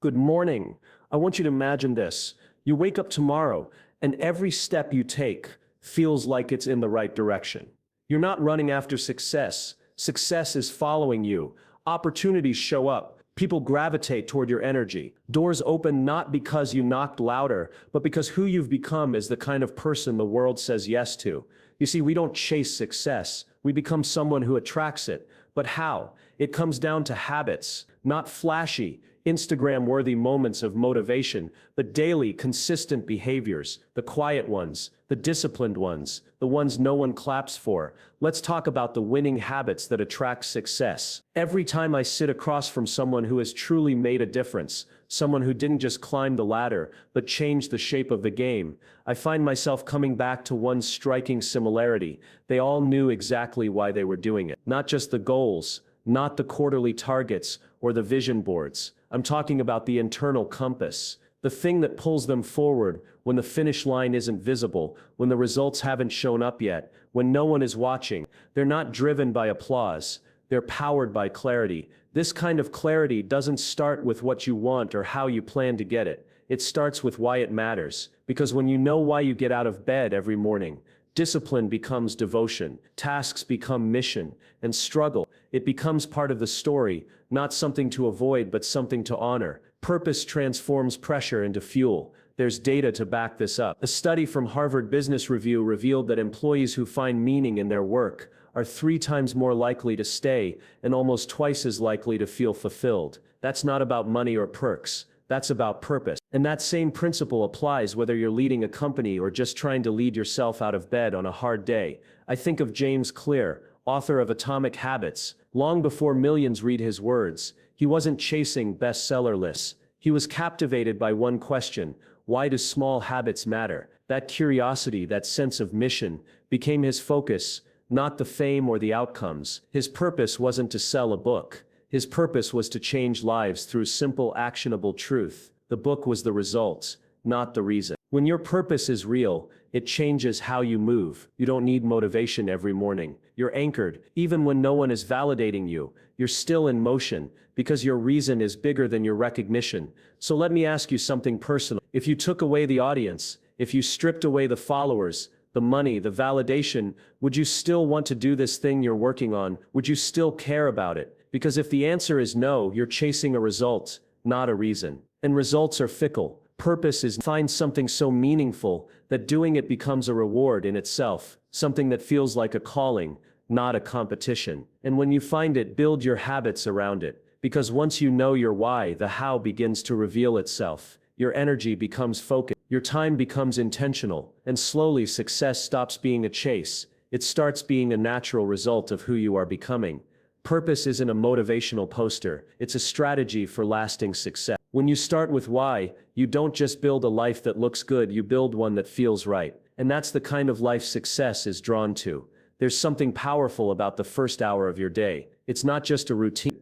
Good morning. I want you to imagine this. You wake up tomorrow, and every step you take feels like it's in the right direction. You're not running after success. Success is following you. Opportunities show up. People gravitate toward your energy. Doors open not because you knocked louder, but because who you've become is the kind of person the world says yes to. You see, we don't chase success. We become someone who attracts it. But how? It comes down to habits, not flashy, Instagram-worthy moments of motivation, but daily, consistent behaviors, the quiet ones, the disciplined ones, the ones no one claps for. Let's talk about the winning habits that attract success. Every time I sit across from someone who has truly made a difference, someone who didn't just climb the ladder, but changed the shape of the game, I find myself coming back to one striking similarity. They all knew exactly why they were doing it. Not just the goals, not the quarterly targets or the vision boards. I'm talking about the internal compass, the thing that pulls them forward when the finish line isn't visible, when the results haven't shown up yet, when no one is watching. They're not driven by applause. They're powered by clarity. This kind of clarity doesn't start with what you want or how you plan to get it. It starts with why it matters. Because when you know why you get out of bed every morning, discipline becomes devotion, tasks become mission, and struggle, it becomes part of the story, not something to avoid but something to honor. Purpose transforms pressure into fuel. There's data to back this up. A study from Harvard Business Review revealed that employees who find meaning in their work are 3 times more likely to stay and almost twice as likely to feel fulfilled. That's not about money or perks. That's about purpose. And that same principle applies whether you're leading a company or just trying to lead yourself out of bed on a hard day. I think of James Clear, author of Atomic Habits. Long before millions read his words, he wasn't chasing bestseller lists. He was captivated by one question: why do small habits matter? That curiosity, that sense of mission, became his focus, not the fame or the outcomes. His purpose wasn't to sell a book. His purpose was to change lives through simple, actionable truth. The book was the result, not the reason. When your purpose is real, it changes how you move. You don't need motivation every morning. You're anchored. Even when no one is validating you, you're still in motion because your reason is bigger than your recognition. So let me ask you something personal. If you took away the audience, if you stripped away the followers, the money, the validation, would you still want to do this thing you're working on? Would you still care about it? Because if the answer is no, you're chasing a result, not a reason. And results are fickle. Purpose is find something so meaningful that doing it becomes a reward in itself, something that feels like a calling, not a competition. And when you find it, build your habits around it. Because once you know your why, the how begins to reveal itself. Your energy becomes focused. Your time becomes intentional. And slowly success stops being a chase. It starts being a natural result of who you are becoming. Purpose isn't a motivational poster, it's a strategy for lasting success. When you start with why, you don't just build a life that looks good, you build one that feels right. And that's the kind of life success is drawn to. There's something powerful about the first hour of your day. It's not just a routine.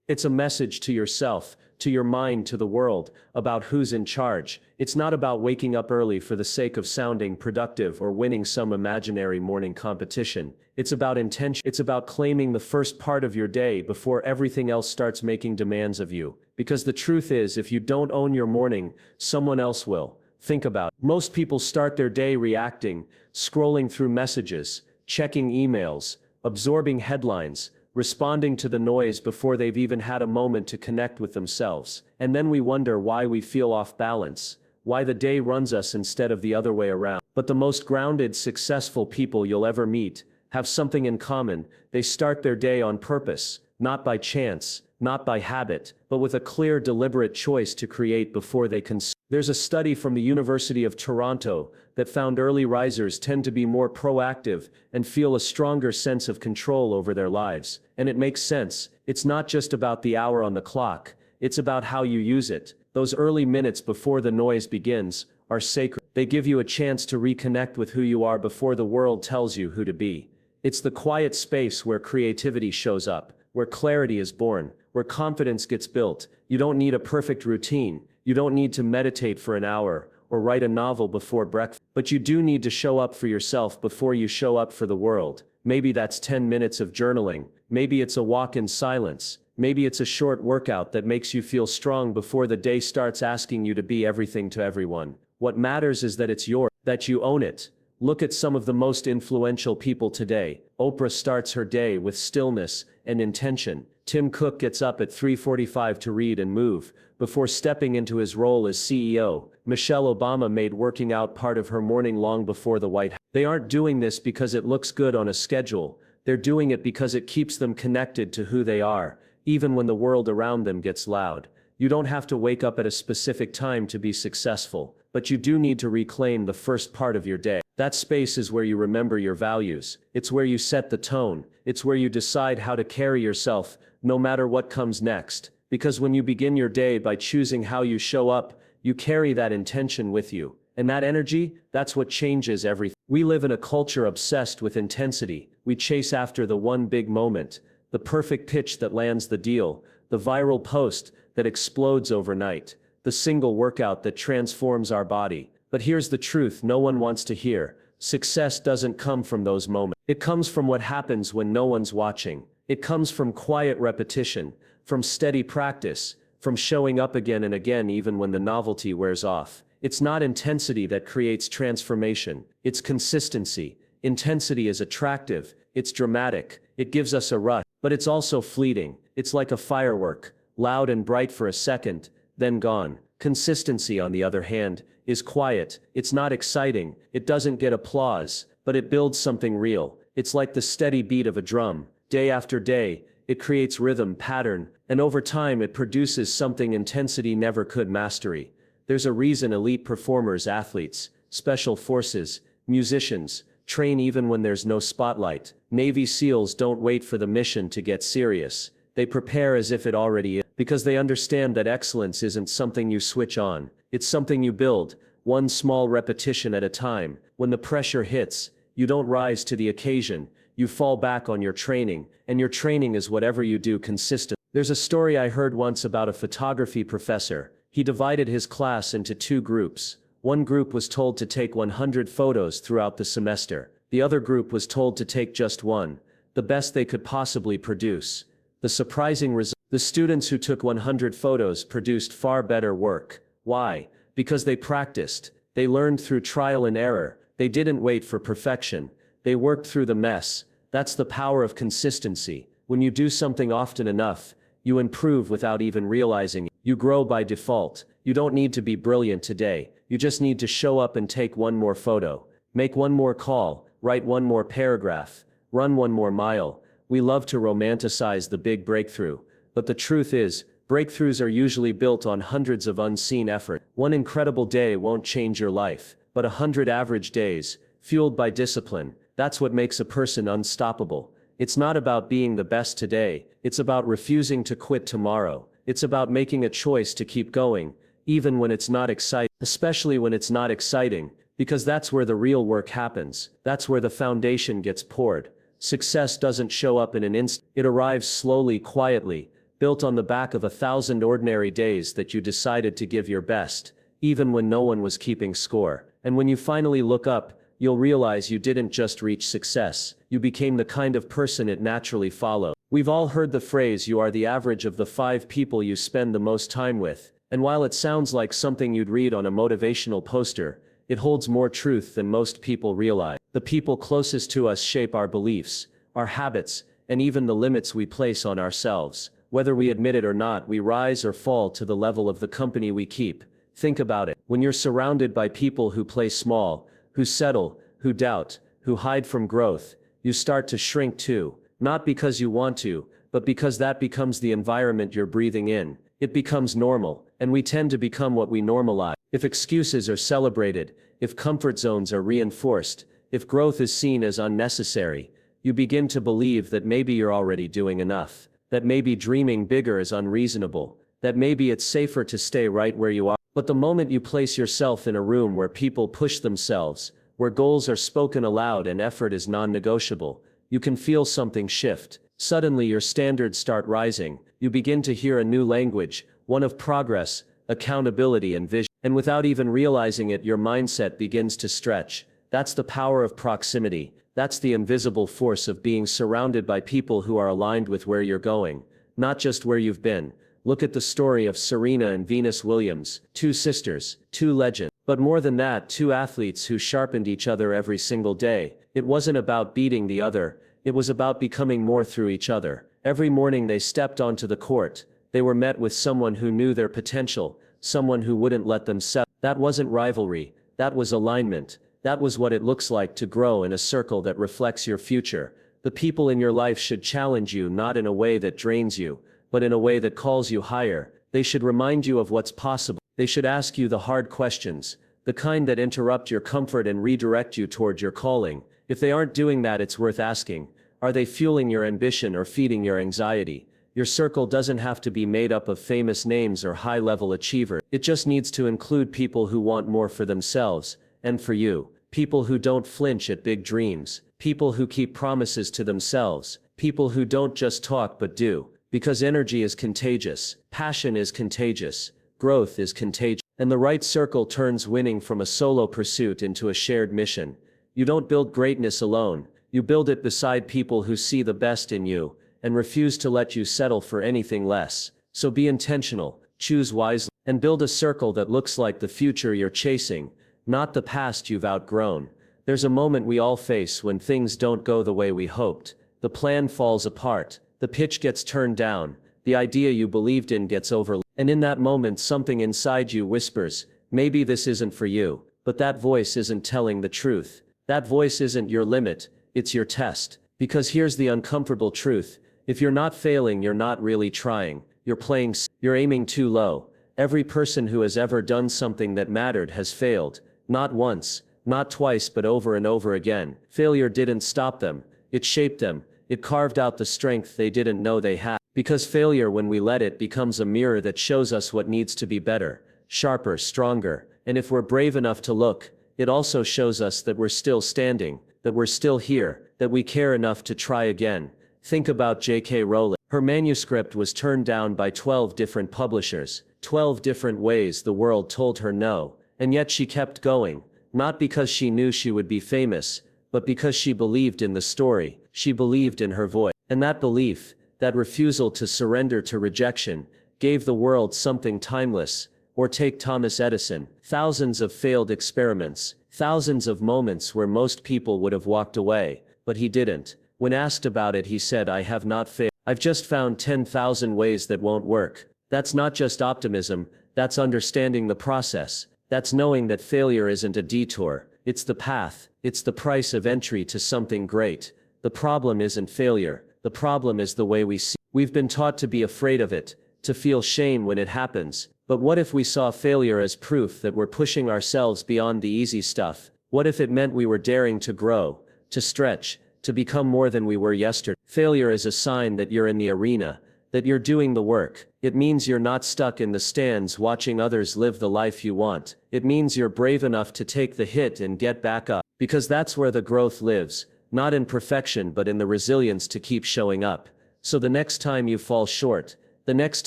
It's a message to yourself, to your mind, to the world, about who's in charge. It's not about waking up early for the sake of sounding productive or winning some imaginary morning competition. It's about intention. It's about claiming the first part of your day before everything else starts making demands of you. Because the truth is, if you don't own your morning, someone else will. Think about it. Most people start their day reacting, scrolling through messages, checking emails, absorbing headlines, responding to the noise before they've even had a moment to connect with themselves. And then we wonder why we feel off balance, why the day runs us instead of the other way around. But the most grounded, successful people you'll ever meet have something in common. They start their day on purpose, not by chance, not by habit, but with a clear, deliberate choice to create before they consume. There's a study from the University of Toronto that found early risers tend to be more proactive and feel a stronger sense of control over their lives. And it makes sense. It's not just about the hour on the clock. It's about how you use it. Those early minutes before the noise begins are sacred. They give you a chance to reconnect with who you are before the world tells you who to be. It's the quiet space where creativity shows up, where clarity is born, where confidence gets built. You don't need a perfect routine. You don't need to meditate for an hour or write a novel before breakfast. But you do need to show up for yourself before you show up for the world. Maybe that's 10 minutes of journaling. Maybe it's a walk in silence. Maybe it's a short workout that makes you feel strong before the day starts asking you to be everything to everyone. What matters is that it's yours, that you own it. Look at some of the most influential people today. Oprah starts her day with stillness and intention. Tim Cook gets up at 3:45 to read and move before stepping into his role as CEO. Michelle Obama made working out part of her morning long before the White House. They aren't doing this because it looks good on a schedule. They're doing it because it keeps them connected to who they are, even when the world around them gets loud. You don't have to wake up at a specific time to be successful, but you do need to reclaim the first part of your day. That space is where you remember your values. It's where you set the tone. It's where you decide how to carry yourself, no matter what comes next. Because when you begin your day by choosing how you show up, you carry that intention with you. And that energy, that's what changes everything. We live in a culture obsessed with intensity. We chase after the one big moment, the perfect pitch that lands the deal, the viral post that explodes overnight, the single workout that transforms our body. But here's the truth no one wants to hear. Success doesn't come from those moments. It comes from what happens when no one's watching. It comes from quiet repetition, from steady practice, from showing up again and again even when the novelty wears off. It's not intensity that creates transformation. It's consistency. Intensity is attractive. It's dramatic. It gives us a rush. But it's also fleeting. It's like a firework, loud and bright for a second, then gone. Consistency, on the other hand, is quiet. It's not exciting. It doesn't get applause, but it builds something real. It's like the steady beat of a drum. Day after day, it creates rhythm, pattern, and over time it produces something intensity never could: mastery. There's a reason elite performers, athletes, special forces, musicians, train even when there's no spotlight. Navy SEALs don't wait for the mission to get serious. They prepare as if it already is, because they understand that excellence isn't something you switch on. It's something you build, one small repetition at a time. When the pressure hits, you don't rise to the occasion. You fall back on your training, and your training is whatever you do consistently. There's a story I heard once about a photography professor. He divided his class into two groups. One group was told to take 100 photos throughout the semester. The other group was told to take just one, the best they could possibly produce. The surprising result: the students who took 100 photos produced far better work. Why? Because they practiced. They learned through trial and error. They didn't wait for perfection. They worked through the mess. That's the power of consistency. When you do something often enough, you improve without even realizing it. You grow by default. You don't need to be brilliant today. You just need to show up and take one more photo, make one more call, write one more paragraph, run one more mile. We love to romanticize the big breakthrough, but the truth is, breakthroughs are usually built on hundreds of unseen effort. One incredible day won't change your life, but 100 average days, fueled by discipline, that's what makes a person unstoppable. It's not about being the best today. It's about refusing to quit tomorrow. It's about making a choice to keep going, even when it's not exciting, especially when it's not exciting, because that's where the real work happens. That's where the foundation gets poured. Success doesn't show up in an instant. It arrives slowly, quietly, built on the back of 1,000 ordinary days that you decided to give your best, even when no one was keeping score. And when you finally look up, you'll realize you didn't just reach success. You became the kind of person it naturally followed. We've all heard the phrase, you are the average of the 5 people you spend the most time with. And while it sounds like something you'd read on a motivational poster, it holds more truth than most people realize. The people closest to us shape our beliefs, our habits, and even the limits we place on ourselves. Whether we admit it or not, we rise or fall to the level of the company we keep. Think about it. When you're surrounded by people who play small, who settle, who doubt, who hide from growth, you start to shrink too. Not because you want to, but because that becomes the environment you're breathing in. It becomes normal, and we tend to become what we normalize. If excuses are celebrated, if comfort zones are reinforced, if growth is seen as unnecessary, you begin to believe that maybe you're already doing enough, that maybe dreaming bigger is unreasonable, that maybe it's safer to stay right where you are. But the moment you place yourself in a room where people push themselves, where goals are spoken aloud and effort is non-negotiable, you can feel something shift. Suddenly your standards start rising. You begin to hear a new language, one of progress, accountability and vision. And without even realizing it, your mindset begins to stretch. That's the power of proximity. That's the invisible force of being surrounded by people who are aligned with where you're going. not just where you've been. Look at the story of Serena and Venus Williams, two sisters, two legends. But more than that, two athletes who sharpened each other every single day. It wasn't about beating the other, it was about becoming more through each other. Every morning they stepped onto the court, they were met with someone who knew their potential, someone who wouldn't let them settle. That wasn't rivalry, that was alignment. That was what it looks like to grow in a circle that reflects your future. The people in your life should challenge you not in a way that drains you, but in a way that calls you higher. They should remind you of what's possible. They should ask you the hard questions, the kind that interrupt your comfort and redirect you toward your calling. If they aren't doing that, it's worth asking. Are they fueling your ambition or feeding your anxiety? Your circle doesn't have to be made up of famous names or high-level achievers. It just needs to include people who want more for themselves, and for you. People who don't flinch at big dreams. People who keep promises to themselves. People who don't just talk but do. Because energy is contagious. Passion is contagious. Growth is contagious. And the right circle turns winning from a solo pursuit into a shared mission. You don't build greatness alone. You build it beside people who see the best in you, and refuse to let you settle for anything less. So be intentional, choose wisely, and build a circle that looks like the future you're chasing, not the past you've outgrown. There's a moment we all face when things don't go the way we hoped. The plan falls apart, the pitch gets turned down, the idea you believed in gets overlooked. And in that moment something inside you whispers, maybe this isn't for you. But that voice isn't telling the truth. That voice isn't your limit, it's your test. Because here's the uncomfortable truth. If you're not failing, you're not really trying. You're aiming too low. Every person who has ever done something that mattered has failed. Not once, not twice, but over and over again. Failure didn't stop them. It shaped them. It carved out the strength they didn't know they had. Because failure, when we let it, becomes a mirror that shows us what needs to be better, sharper, stronger. And if we're brave enough to look, it also shows us that we're still standing, that we're still here, that we care enough to try again. Think about J.K. Rowling. Her manuscript was turned down by 12 different publishers, 12 different ways the world told her no, and yet she kept going, not because she knew she would be famous, but because she believed in the story, she believed in her voice. And that belief, that refusal to surrender to rejection, gave the world something timeless. Or take Thomas Edison, thousands of failed experiments, thousands of moments where most people would have walked away, but he didn't. When asked about it, he said, "I have not failed. I've just found 10,000 ways that won't work." That's not just optimism, that's understanding the process. That's knowing that failure isn't a detour, it's the path, it's the price of entry to something great. The problem isn't failure, the problem is the way we see. We've been taught to be afraid of it, to feel shame when it happens. But what if we saw failure as proof that we're pushing ourselves beyond the easy stuff? What if it meant we were daring to grow, to stretch, to become more than we were yesterday? Failure is a sign that you're in the arena, that you're doing the work. It means you're not stuck in the stands watching others live the life you want. It means you're brave enough to take the hit and get back up. Because that's where the growth lives, not in perfection but in the resilience to keep showing up. So the next time you fall short, the next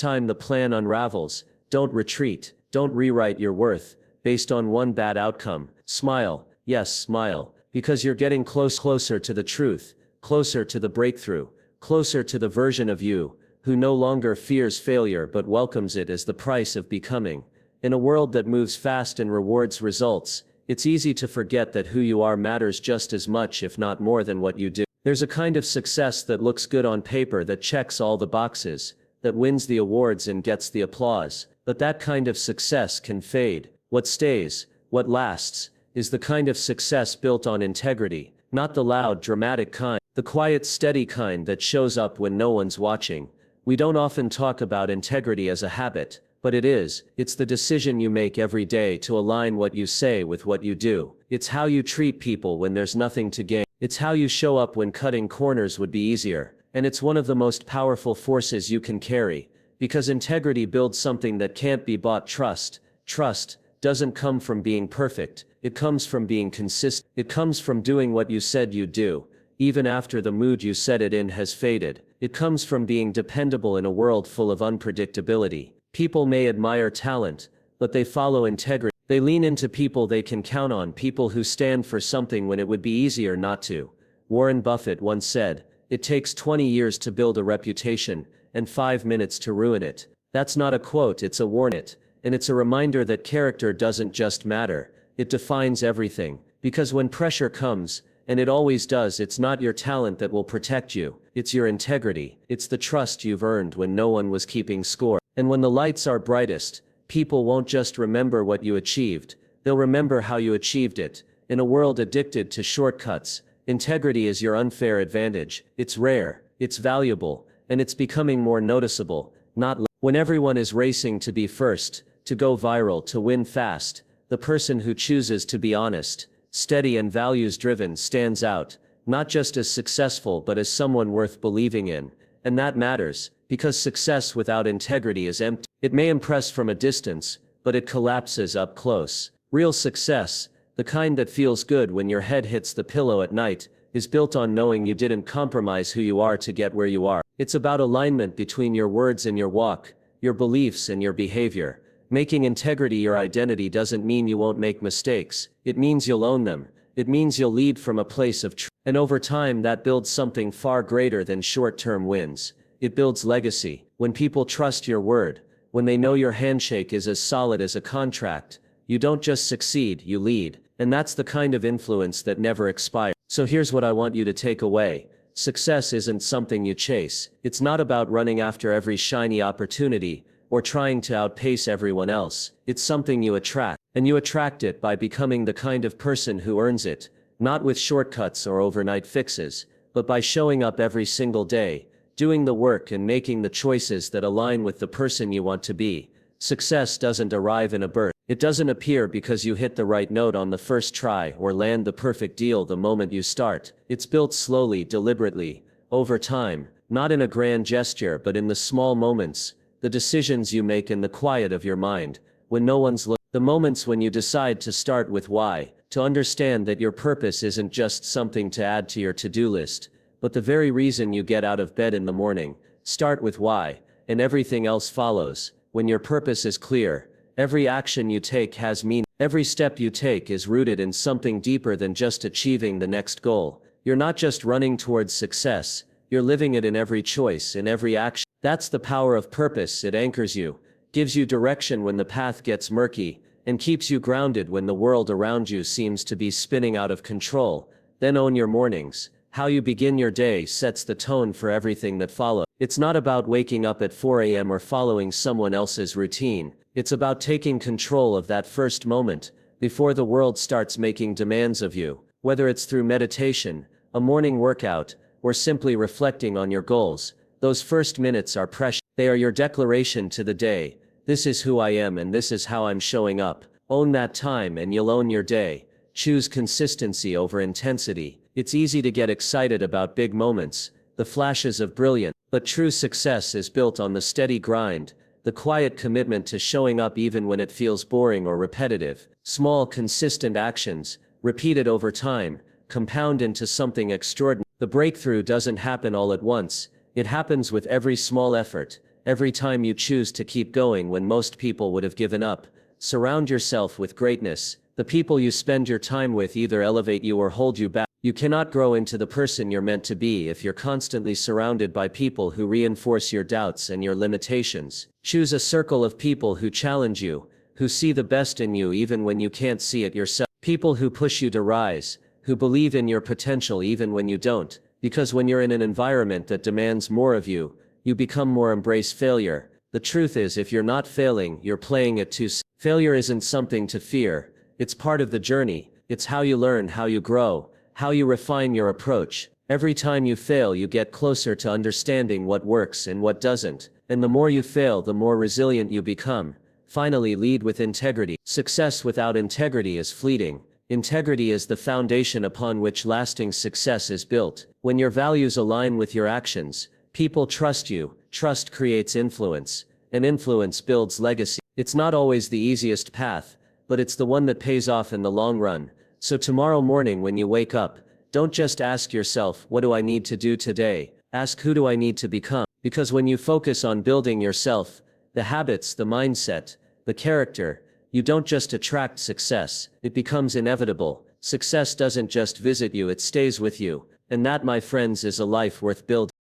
time the plan unravels, don't retreat, don't rewrite your worth based on one bad outcome. Smile, yes, smile, because you're getting closer to the truth, closer to the breakthrough, closer to the version of you who no longer fears failure but welcomes it as the price of becoming. In a world that moves fast and rewards results, it's easy to forget that who you are matters just as much, if not more, than what you do. There's a kind of success that looks good on paper, that checks all the boxes, that wins the awards and gets the applause. But that kind of success can fade. What stays, what lasts, is the kind of success built on integrity, not the loud, dramatic kind, the quiet, steady kind that shows up when no one's watching. We don't often talk about integrity as a habit, but it is. It's the decision you make every day to align what you say with what you do. It's how you treat people when there's nothing to gain. It's how you show up when cutting corners would be easier. And it's one of the most powerful forces you can carry. Because integrity builds something that can't be bought. Trust. Trust doesn't come from being perfect. It comes from being consistent. It comes from doing what you said you'd do, even after the mood you said it in has faded. It comes from being dependable in a world full of unpredictability. People may admire talent, but they follow integrity. They lean into people they can count on, people who stand for something when it would be easier not to. Warren Buffett once said, "It takes 20 years to build a reputation, and 5 minutes to ruin it. That's not a quote, it's a warning. And it's a reminder that character doesn't just matter, it defines everything. Because when pressure comes, and it always does, it's not your talent that will protect you, it's your integrity. It's the trust you've earned when no one was keeping score. And when the lights are brightest, people won't just remember what you achieved, they'll remember how you achieved it. In a world addicted to shortcuts, integrity is your unfair advantage. It's rare, it's valuable, and it's becoming more noticeable, not less. When everyone is racing to be first, to go viral, to win fast, the person who chooses to be honest, steady and values-driven stands out, not just as successful but as someone worth believing in. And that matters, because success without integrity is empty. It may impress from a distance, but it collapses up close. Real success, the kind that feels good when your head hits the pillow at night, is built on knowing you didn't compromise who you are to get where you are. It's about alignment between your words and your walk, your beliefs and your behavior. Making integrity your identity doesn't mean you won't make mistakes, it means you'll own them. It means you'll lead from a place of truth. And over time that builds something far greater than short-term wins. It builds legacy. When people trust your word, when they know your handshake is as solid as a contract, you don't just succeed, you lead. And that's the kind of influence that never expires. So here's what I want you to take away. Success isn't something you chase. It's not about running after every shiny opportunity, or trying to outpace everyone else. It's something you attract. And you attract it by becoming the kind of person who earns it, not with shortcuts or overnight fixes, but by showing up every single day, doing the work and making the choices that align with the person you want to be. Success doesn't arrive in a burst. It doesn't appear because you hit the right note on the first try or land the perfect deal the moment you start. It's built slowly, deliberately, over time, not in a grand gesture but in the small moments, the decisions you make in the quiet of your mind, when no one's looking. The moments when you decide to start with why, to understand that your purpose isn't just something to add to your to-do list, but the very reason you get out of bed in the morning. Start with why, and everything else follows. When your purpose is clear, every action you take has meaning. Every step you take is rooted in something deeper than just achieving the next goal. You're not just running towards success, you're living it in every choice, in every action. That's the power of purpose. It anchors you, gives you direction when the path gets murky, and keeps you grounded when the world around you seems to be spinning out of control. Then own your mornings. How you begin your day sets the tone for everything that follows. It's not about waking up at 4 a.m. or following someone else's routine. It's about taking control of that first moment, before the world starts making demands of you. Whether it's through meditation, a morning workout, or simply reflecting on your goals, those first minutes are precious. They are your declaration to the day. This is who I am and this is how I'm showing up. Own that time and you'll own your day. Choose consistency over intensity. It's easy to get excited about big moments, the flashes of brilliance, but true success is built on the steady grind, the quiet commitment to showing up even when it feels boring or repetitive. Small, consistent actions, repeated over time, compound into something extraordinary. The breakthrough doesn't happen all at once. It happens with every small effort. Every time you choose to keep going when most people would have given up. Surround yourself with greatness. The people you spend your time with either elevate you or hold you back. You cannot grow into the person you're meant to be if you're constantly surrounded by people who reinforce your doubts and your limitations. Choose a circle of people who challenge you, who see the best in you even when you can't see it yourself. People who push you to rise, who believe in your potential even when you don't. Because when you're in an environment that demands more of you, you become more embrace failure. The truth is, if you're not failing, you're playing it too safe. Failure isn't something to fear. It's part of the journey. It's how you learn, how you grow, how you refine your approach. Every time you fail, you get closer to understanding what works and what doesn't. And the more you fail, the more resilient you become. Finally, lead with integrity. Success without integrity is fleeting. Integrity is the foundation upon which lasting success is built. When your values align with your actions, people trust you. Trust creates influence, and influence builds legacy. It's not always the easiest path, but it's the one that pays off in the long run. So tomorrow morning when you wake up, don't just ask yourself, what do I need to do today? Ask, who do I need to become? Because when you focus on building yourself, the habits, the mindset, the character, you don't just attract success, it becomes inevitable. Success doesn't just visit you, it stays with you. And that, my friends, is a life worth building.